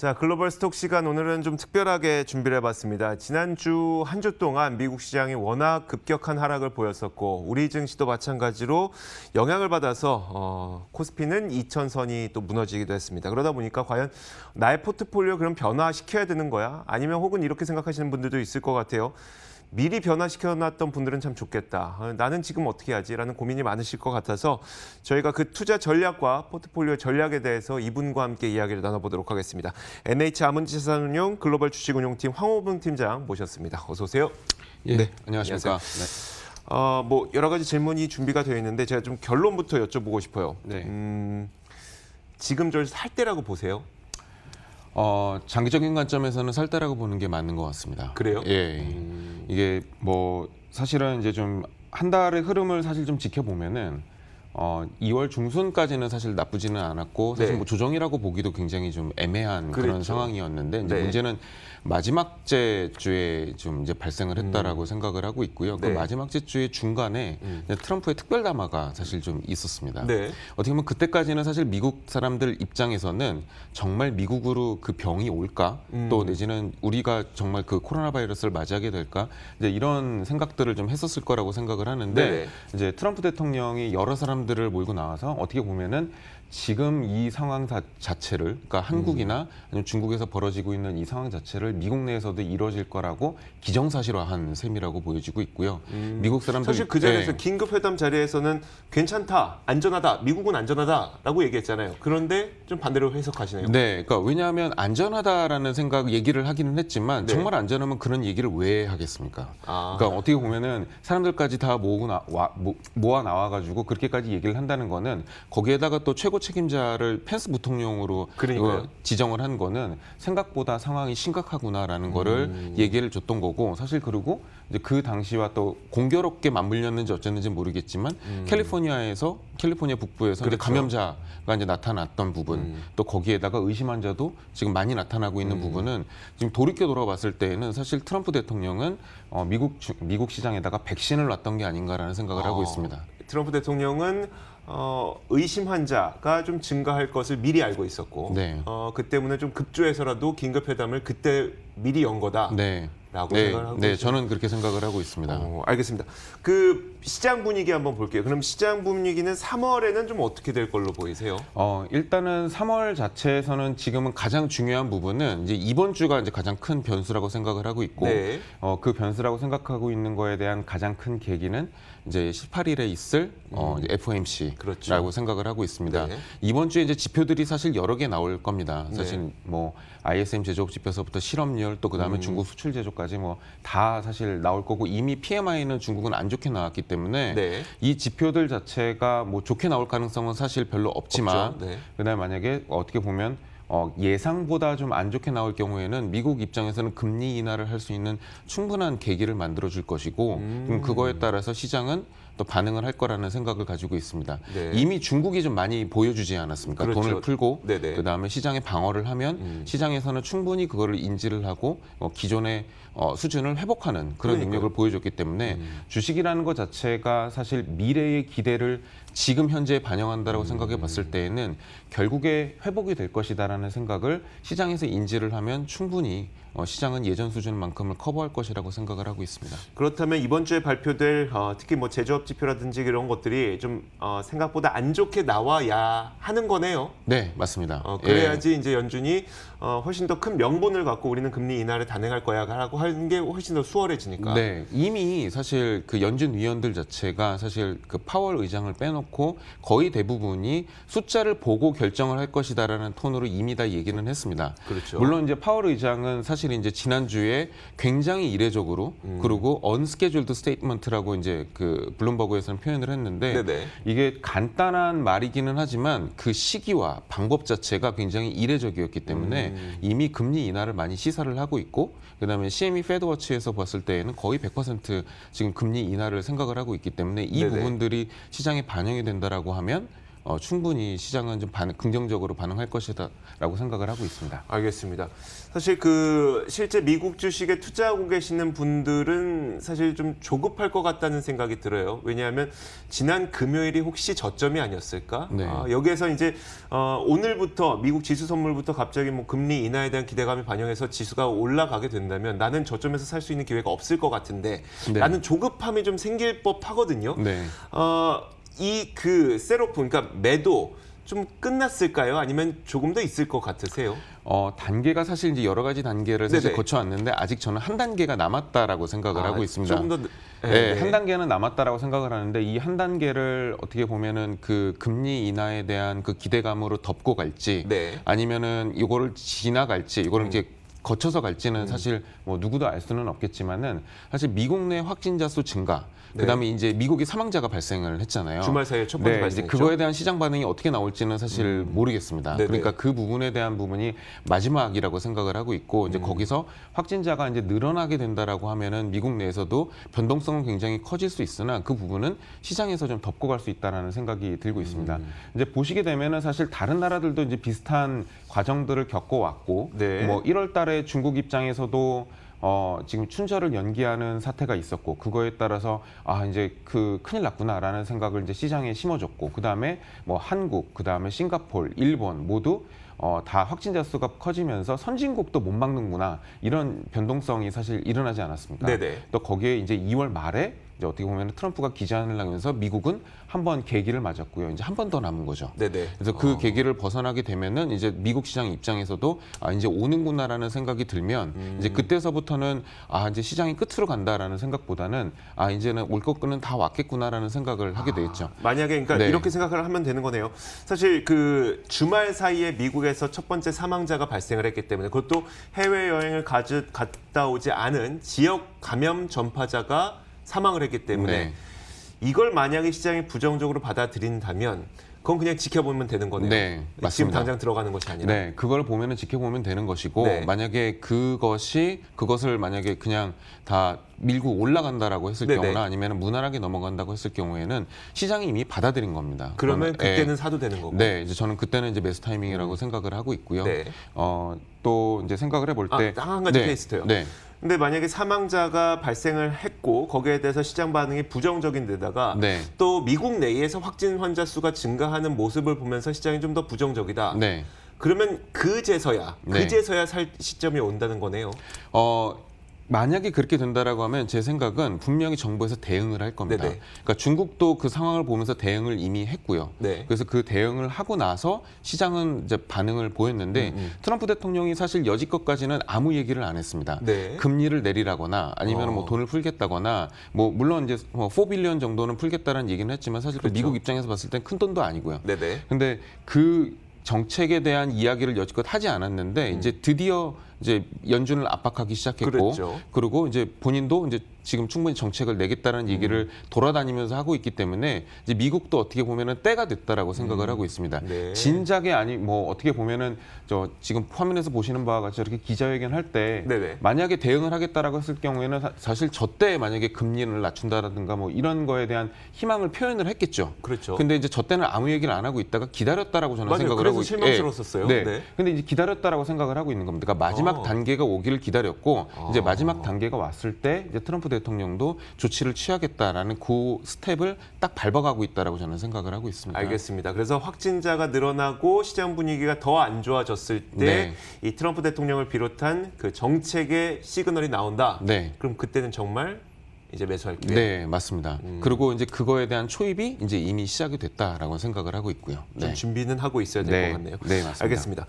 자, 글로벌 스톡 시간 오늘은 좀 특별하게 준비를 해봤습니다. 지난주 한 주 동안 미국 시장이 워낙 급격한 하락을 보였었고 우리 증시도 마찬가지로 영향을 받아서 코스피는 2000선이 또 무너지기도 했습니다. 그러다 보니까 과연 나의 포트폴리오 그럼 변화시켜야 되는 거야? 아니면 혹은 이렇게 생각하시는 분들도 있을 것 같아요. 미리 변화시켜놨던 분들은 참 좋겠다. 나는 지금 어떻게 하지? 라는 고민이 많으실 것 같아서 저희가 그 투자 전략과 포트폴리오 전략에 대해서 이분과 함께 이야기를 나눠보도록 하겠습니다. NH아문지자산운용 글로벌 주식운용팀 황호봉 팀장 모셨습니다. 어서 오세요. 예, 네, 안녕하십니까. 뭐 여러 가지 질문이 준비가 되어 있는데 제가 좀 결론부터 여쭤보고 싶어요. 네. 지금 저 살 때라고 보세요? 장기적인 관점에서는 살 때라고 보는 게 맞는 것 같습니다. 그래요? 예. 이게 뭐 사실은 이제 좀 한 달의 흐름을 사실 좀 지켜보면은 2월 중순까지는 사실 나쁘지는 않았고 사실 네. 뭐 조정이라고 보기도 굉장히 좀 애매한 그런 그랬죠. 상황이었는데 이제 네. 문제는 마지막째 주에 좀 이제 발생을 했다라고 생각을 하고 있고요. 그 네. 마지막째 주의 중간에 이제 트럼프의 특별 담화가 사실 좀 있었습니다. 네. 어떻게 보면 그때까지는 사실 미국 사람들 입장에서는 정말 미국으로 그 병이 올까? 또 내지는 우리가 정말 그 코로나 바이러스를 맞이하게 될까? 이제 이런 생각들을 좀 했었을 거라고 생각을 하는데 네네. 이제 트럼프 대통령이 여러 사람들을 몰고 나와서 어떻게 보면은 지금 이 상황 자체를 그러니까 한국이나 아니면 중국에서 벌어지고 있는 이 상황 자체를 미국 내에서도 이루어질 거라고 기정사실화한 셈이라고 보여지고 있고요. 미국 사람들 사실 그 자리에서 네. 긴급 회담 자리에서는 괜찮다, 안전하다, 미국은 안전하다라고 얘기했잖아요. 그런데 좀 반대로 해석하시네요. 네, 그러니까 왜냐하면 안전하다라는 생각 얘기를 하기는 했지만 네. 정말 안전하면 그런 얘기를 왜 하겠습니까? 아. 그러니까 어떻게 보면은 사람들까지 다 모아 나와가지고 그렇게까지 얘기를 한다는 거는 거기에다가 또 최고 책임자를 펜스 부통령으로 그러니까요. 지정을 한 거는 생각보다 상황이 심각하구나라는 거를 얘기를 줬던 거고 사실 그리고 이제 그 당시와 또 공교롭게 맞물렸는지 어쨌는지 모르겠지만 캘리포니아 북부에서 이제 그렇죠. 감염자가 이제 나타났던 부분 또 거기에다가 의심 환자도 지금 많이 나타나고 있는 부분은 지금 돌이켜 돌아봤을 때에는 사실 트럼프 대통령은 미국 시장에다가 백신을 놨던 게 아닌가라는 생각을 하고 있습니다. 트럼프 대통령은 의심 환자가 좀 증가할 것을 미리 알고 있었고 네. 그 때문에 좀 급조해서라도 긴급 회담을 그때 미리 연 거다라고 네. 생각을 하고 네, 있어요. 저는 그렇게 생각을 하고 있습니다. 알겠습니다. 그 시장 분위기 한번 볼게요. 그럼 시장 분위기는 3월에는 좀 어떻게 될 걸로 보이세요? 일단은 3월 자체에서는 지금은 가장 중요한 부분은 이제 이번 주가 이제 가장 큰 변수라고 생각을 하고 있고, 네. 그 변수라고 생각하고 있는 거에 대한 가장 큰 계기는 이제 18일에 있을 이제 FOMC라고 그렇죠. 생각을 하고 있습니다. 네. 이번 주에 이제 지표들이 사실 여러 개 나올 겁니다. 사실 네. 뭐 ISM 제조업 지표서부터 실업률 또 그다음에 중국 수출 제조까지 뭐 다 사실 나올 거고 이미 PMI는 중국은 안 좋게 나왔기 때문에 네. 이 지표들 자체가 뭐 좋게 나올 가능성은 사실 별로 없지만 없죠. 네. 그다음에 만약에 어떻게 보면 예상보다 좀 안 좋게 나올 경우에는 미국 입장에서는 금리 인하를 할 수 있는 충분한 계기를 만들어줄 것이고 그럼 그거에 따라서 시장은 또 반응을 할 거라는 생각을 가지고 있습니다. 네. 이미 중국이 좀 많이 보여주지 않았습니까? 그렇죠. 돈을 풀고 네네. 그다음에 시장에 방어를 하면 시장에서는 충분히 그거를 인지를 하고 기존의 수준을 회복하는 그런 그러니까요. 능력을 보여줬기 때문에 주식이라는 것 자체가 사실 미래의 기대를 지금 현재 반영한다라고 생각해 봤을 때에는 결국에 회복이 될 것이다라는 생각을 시장에서 인지를 하면 충분히 시장은 예전 수준만큼을 커버할 것이라고 생각을 하고 있습니다. 그렇다면 이번 주에 발표될 특히 뭐 제조업 지표라든지 이런 것들이 좀 생각보다 안 좋게 나와야 하는 거네요. 네, 맞습니다. 그래야지 이제 연준이 훨씬 더 큰 명분을 갖고 우리는 금리 인하를 단행할 거야라고 하는 게 훨씬 더 수월해지니까. 네, 이미 사실 그 연준 위원들 자체가 사실 그 파월 의장을 빼놓고 거의 대부분이 숫자를 보고 결정을 할 것이다라는 톤으로 이미 다 얘기는 했습니다. 그렇죠. 물론 이제 파월 의장은 사실 이제 지난주에 굉장히 이례적으로 그리고 언스케줄드 스테이트먼트라고 이제 그 블룸버그에서는 표현을 했는데 네네. 이게 간단한 말이기는 하지만 그 시기와 방법 자체가 굉장히 이례적이었기 때문에 이미 금리 인하를 많이 시사를 하고 있고 그다음에 CME 페드워치에서 봤을 때에는 거의 100% 지금 금리 인하를 생각을 하고 있기 때문에 이 네네. 부분들이 시장에 반영이 된다라고 하면 충분히 시장은 좀 긍정적으로 반응할 것이다라고 생각을 하고 있습니다. 알겠습니다. 사실 실제 미국 주식에 투자하고 계시는 분들은 사실 좀 조급할 것 같다는 생각이 들어요. 왜냐하면 지난 금요일이 혹시 저점이 아니었을까? 네. 여기에서 이제 오늘부터 미국 지수 선물부터 갑자기 뭐 금리 인하에 대한 기대감이 반영해서 지수가 올라가게 된다면 나는 저점에서 살 수 있는 기회가 없을 것 같은데 네. 라는 조급함이 좀 생길 법하거든요. 네. 셋오프, 그러니까 매도 좀 끝났을까요? 아니면 조금 더 있을 것 같으세요? 단계가 사실 이제 여러 가지 단계를 사실 네네. 거쳐왔는데 아직 저는 한 단계가 남았다라고 생각을 하고 있습니다. 조금 더 네, 한 단계는 남았다라고 생각을 하는데 이 한 단계를 어떻게 보면은 그 금리 인하에 대한 그 기대감으로 덮고 갈지 네. 아니면은 이거를 지나갈지 이거를 이제 거쳐서 갈지는 사실 뭐 누구도 알 수는 없겠지만은 사실 미국 내 확진자 수 증가 그다음에 이제 미국이 사망자가 발생을 했잖아요. 주말 사이에 첫 번째 이제 발생했죠. 그거에 대한 시장 반응이 어떻게 나올지는 사실 모르겠습니다. 네네. 그러니까 그 부분에 대한 부분이 마지막이라고 생각을 하고 있고 이제 거기서 확진자가 이제 늘어나게 된다라고 하면은 미국 내에서도 변동성은 굉장히 커질 수 있으나 그 부분은 시장에서 좀 덮고 갈 수 있다라는 생각이 들고 있습니다. 이제 보시게 되면은 사실 다른 나라들도 이제 비슷한 과정들을 겪어왔고 네. 뭐 1월달에 중국 입장에서도 지금 춘절을 연기하는 사태가 있었고 그거에 따라서 이제 큰일 났구나라는 생각을 이제 시장에 심어줬고 그다음에 뭐 한국, 그다음에 싱가포르, 일본 모두 다 확진자 수가 커지면서 선진국도 못 막는구나 이런 변동성이 사실 일어나지 않았습니까? 네네. 또 거기에 이제 2월 말에 이제 어떻게 보면 트럼프가 기자회견을 하면서 미국은 한 번 계기를 맞았고요. 이제 한 번 더 남은 거죠. 네네. 그래서 그 계기를 벗어나게 되면은 이제 미국 시장 입장에서도 이제 오는구나라는 생각이 들면 이제 그때서부터는 이제 시장이 끝으로 간다라는 생각보다는 이제는 올 것은 다 왔겠구나라는 생각을 하게 되겠죠. 만약에 그러니까 네. 이렇게 생각을 하면 되는 거네요. 사실 그 주말 사이에 미국에서 첫 번째 사망자가 발생을 했기 때문에 그것도 해외 여행을 갔다 오지 않은 지역 감염 전파자가 사망을 했기 때문에 네. 이걸 만약에 시장이 부정적으로 받아들인다면 그건 그냥 지켜보면 되는 거네요. 네, 지금 맞습니다. 당장 들어가는 것이 아니라. 네, 그걸 보면은 지켜보면 되는 것이고 네. 만약에 그것을 만약에 그냥 다 밀고 올라간다라고 했을 네네. 경우나 아니면 무난하게 넘어간다고 했을 경우에는 시장이 이미 받아들인 겁니다. 그러면 그때는 네. 사도 되는 거고. 네, 이제 저는 그때는 이제 매수 타이밍이라고 생각을 하고 있고요. 네. 또 이제 생각을 해볼 때 딱 한 가지 네, 케이스도요. 네. 근데 만약에 사망자가 발생을 했고 거기에 대해서 시장 반응이 부정적인 데다가 네. 또 미국 내에서 확진 환자 수가 증가하는 모습을 보면서 시장이 좀 더 부정적이다. 네. 그러면 그제서야 네. 살 시점이 온다는 거네요. 만약에 그렇게 된다라고 하면 제 생각은 분명히 정부에서 대응을 할 겁니다. 네네. 그러니까 중국도 그 상황을 보면서 대응을 이미 했고요. 네. 그래서 그 대응을 하고 나서 시장은 이제 반응을 보였는데 트럼프 대통령이 사실 여지껏까지는 아무 얘기를 안 했습니다. 네. 금리를 내리라거나 아니면 뭐 돈을 풀겠다거나 뭐 물론 이제 4빌리언 정도는 풀겠다는 얘기는 했지만 사실 그 그렇죠. 미국 입장에서 봤을 땐 큰 돈도 아니고요. 네네. 근데 그 정책에 대한 이야기를 여지껏 하지 않았는데 이제 드디어 이제 연준을 압박하기 시작했고 그랬죠. 그리고 이제 본인도 이제 지금 충분히 정책을 내겠다는 얘기를 돌아다니면서 하고 있기 때문에 이제 미국도 어떻게 보면은 때가 됐다라고 생각을 하고 있습니다. 네. 진작에 뭐 어떻게 보면은 지금 화면에서 보시는 바와 같이 이렇게 기자회견 할 때 네네. 만약에 대응을 하겠다라고 했을 경우에는 사실 저때 만약에 금리를 낮춘다라든가 뭐 이런 거에 대한 희망을 표현을 했겠죠. 그렇죠. 근데 이제 저 때는 아무 얘기를 안 하고 있다가 기다렸다라고 저는 맞아요. 생각을 그래서 하고 실망스러웠었어요. 네. 네. 근데 이제 기다렸다라고 생각을 하고 있는 겁니다. 그러니까 마지막 단계가 오기를 기다렸고 이제 마지막 단계가 왔을 때 이제 트럼프 대통령도 조치를 취하겠다라는 그 스텝을 딱 밟아가고 있다라고 저는 생각을 하고 있습니다. 알겠습니다. 그래서 확진자가 늘어나고 시장 분위기가 더 안 좋아졌을 때 이 네. 트럼프 대통령을 비롯한 그 정책의 시그널이 나온다. 네. 그럼 그때는 정말 이제 매수할 기회. 네, 맞습니다. 그리고 이제 그거에 대한 초입이 이제 이미 시작이 됐다라고 생각을 하고 있고요. 좀 네. 준비는 하고 있어야 될 것 네. 같네요. 네, 맞습니다. 알겠습니다.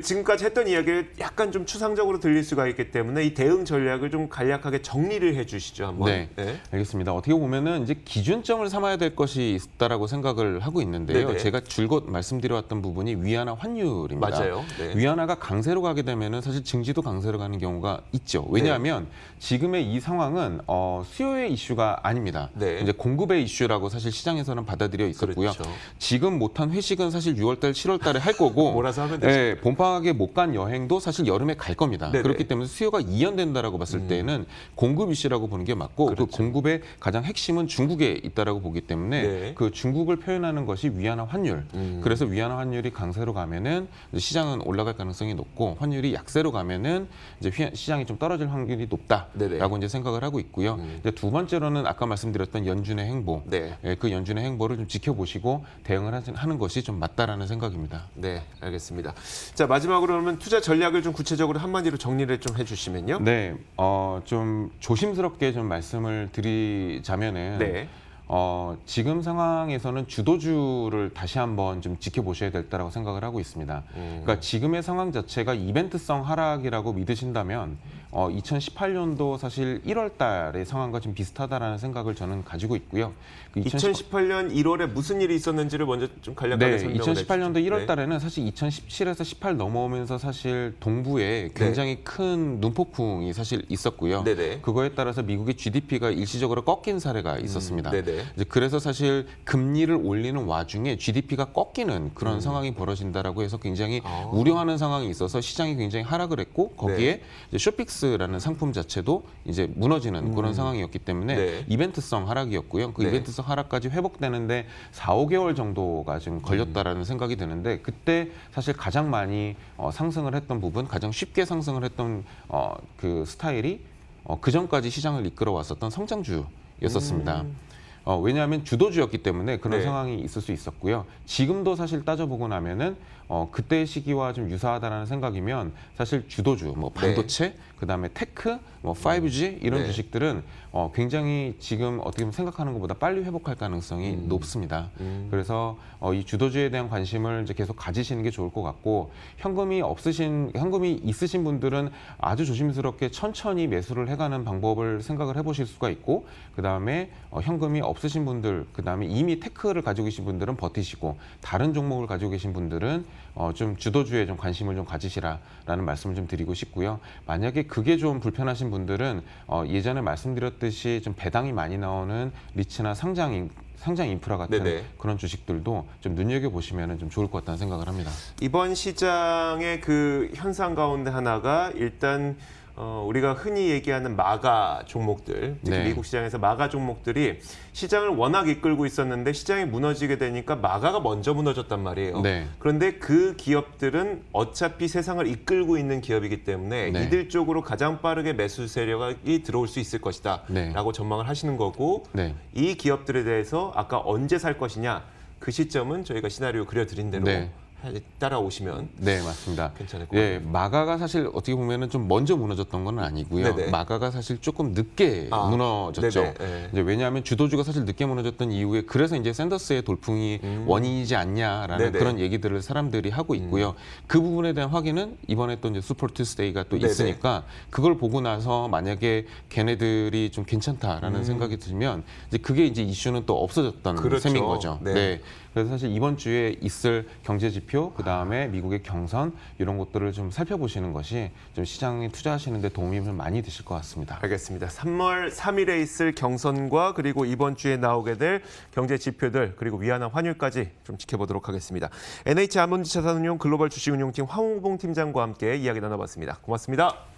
지금까지 했던 이야기를 약간 좀 추상적으로 들릴 수가 있기 때문에 이 대응 전략을 좀 간략하게 정리를 해주시죠, 한번. 네, 알겠습니다. 어떻게 보면은 이제 기준점을 삼아야 될 것이 있다라고 생각을 하고 있는데요. 네네. 제가 줄곧 말씀드려왔던 부분이 위안화 환율입니다. 맞아요. 네. 위안화가 강세로 가게 되면은 사실 증시도 강세로 가는 경우가 있죠. 왜냐하면 지금의 이 상황은 수요의 이슈가 아닙니다. 네. 이제 공급의 이슈라고 사실 시장에서는 받아들여 있었고요. 그렇죠. 지금 못한 회식은 사실 6월달, 7월달에 할 거고, 몰아서 하면 되죠. 예, 봄방학에 못 간 여행도 사실 여름에 갈 겁니다. 네네. 그렇기 때문에 수요가 이연된다라고 봤을 때는 공급 이슈라고 보는 게 맞고, 그렇죠. 그 공급의 가장 핵심은 중국에 있다라고 보기 때문에 네. 그 중국을 표현하는 것이 위안화 환율. 그래서 위안화 환율이 강세로 가면은 이제 시장은 올라갈 가능성이 높고, 환율이 약세로 가면은 이제 시장이 좀 떨어질 확률이 네네. 높다라고 이제 생각을 하고 있고요. 이제 두 번째로는 아까 말씀드렸던 연준의 행보, 네. 예, 그 연준의 행보를 좀 지켜보시고 대응을 하는 것이 좀 맞다라는 생각입니다. 네, 알겠습니다. 자, 마지막으로 그러면 투자 전략을 좀 구체적으로 한마디로 정리를 좀 해주시면요. 네, 좀 조심스럽게 좀 말씀을 드리자면은. 네. 지금 상황에서는 주도주를 다시 한번 좀 지켜보셔야 될 때라고 생각을 하고 있습니다. 그러니까 지금의 상황 자체가 이벤트성 하락이라고 믿으신다면 2018년도 사실 1월 달의 상황과 좀 비슷하다라는 생각을 저는 가지고 있고요. 2018년 1월에 무슨 일이 있었는지를 먼저 좀 간략하게 네, 설명을 2018년도 해주시죠. 1월 달에는 사실 2017에서 18 넘어오면서 사실 동부에 굉장히 큰 눈폭풍이 사실 있었고요. 네네. 그거에 따라서 미국의 GDP가 일시적으로 꺾인 사례가 있었습니다. 네네. 이제 그래서 사실 금리를 올리는 와중에 GDP가 꺾이는 그런 상황이 벌어진다라고 해서 굉장히 우려하는 상황이 있어서 시장이 굉장히 하락을 했고 거기에 이제 쇼픽스라는 상품 자체도 이제 무너지는 그런 상황이었기 때문에 네. 이벤트성 하락이었고요. 그 네. 이벤트성 하락까지 회복되는데 4, 5개월 정도가 좀 걸렸다라는 생각이 드는데 그때 사실 가장 많이 상승을 했던 부분, 가장 쉽게 상승을 했던 그 스타일이 그 전까지 시장을 이끌어 왔었던 성장주였었습니다. 왜냐하면 주도주였기 때문에 그런 네. 상황이 있을 수 있었고요. 지금도 사실 따져보고 나면은 그때의 시기와 좀 유사하다라는 생각이면 사실 주도주, 뭐 반도체, 그다음에 테크, 뭐 5G 이런 네. 주식들은 굉장히 지금 어떻게 보면 생각하는 것보다 빨리 회복할 가능성이 높습니다. 그래서 이 주도주에 대한 관심을 이제 계속 가지시는 게 좋을 것 같고 현금이 있으신 분들은 아주 조심스럽게 천천히 매수를 해가는 방법을 생각을 해보실 수가 있고 그다음에 현금이 없으신 분들, 그다음에 이미 테크를 가지고 계신 분들은 버티시고 다른 종목을 가지고 계신 분들은 좀 주도주에 좀 관심을 좀 가지시라라는 말씀을 좀 드리고 싶고요. 만약에 그게 좀 불편하신 분들은 예전에 말씀드렸듯이 좀 배당이 많이 나오는 리츠나 상장 인프라 같은 네네. 그런 주식들도 좀 눈여겨보시면 좀 좋을 것 같다는 생각을 합니다. 이번 시장의 그 현상 가운데 하나가 일단 우리가 흔히 얘기하는 마가 종목들, 특히 네. 미국 시장에서 마가 종목들이 시장을 워낙 이끌고 있었는데 시장이 무너지게 되니까 마가가 먼저 무너졌단 말이에요. 네. 그런데 그 기업들은 어차피 세상을 이끌고 있는 기업이기 때문에 네. 이들 쪽으로 가장 빠르게 매수 세력이 들어올 수 있을 것이다 네. 라고 전망을 하시는 거고 네. 이 기업들에 대해서 아까 언제 살 것이냐 그 시점은 저희가 시나리오 그려드린 대로 네. 따라오시면 네, 맞습니다. 괜찮을 것 같아요. 마가가 사실 어떻게 보면은 좀 먼저 무너졌던 건 아니고요. 네네. 마가가 사실 조금 늦게 무너졌죠. 네네. 네. 이제 왜냐하면 주도주가 사실 늦게 무너졌던 이후에 그래서 이제 샌더스의 돌풍이 원인이지 않냐라는 네네. 그런 얘기들을 사람들이 하고 있고요. 그 부분에 대한 확인은 이번에 또 이제 슈퍼 투스데이가 또 네네. 있으니까 그걸 보고 나서 만약에 걔네들이 좀 괜찮다라는 생각이 들면 이제 그게 이제 이슈는 또 없어졌던 그렇죠. 셈인 거죠. 네. 그래서 사실 이번 주에 있을 경제 지표, 그 다음에 미국의 경선 이런 것들을 좀 살펴보시는 것이 좀 시장에 투자하시는 데 도움이 좀 많이 되실 것 같습니다. 알겠습니다. 3월 3일에 있을 경선과 그리고 이번 주에 나오게 될 경제 지표들 그리고 위안화 환율까지 좀 지켜보도록 하겠습니다. NH 아몬드 자산운용 글로벌 주식운용팀 황우봉 팀장과 함께 이야기 나눠봤습니다. 고맙습니다.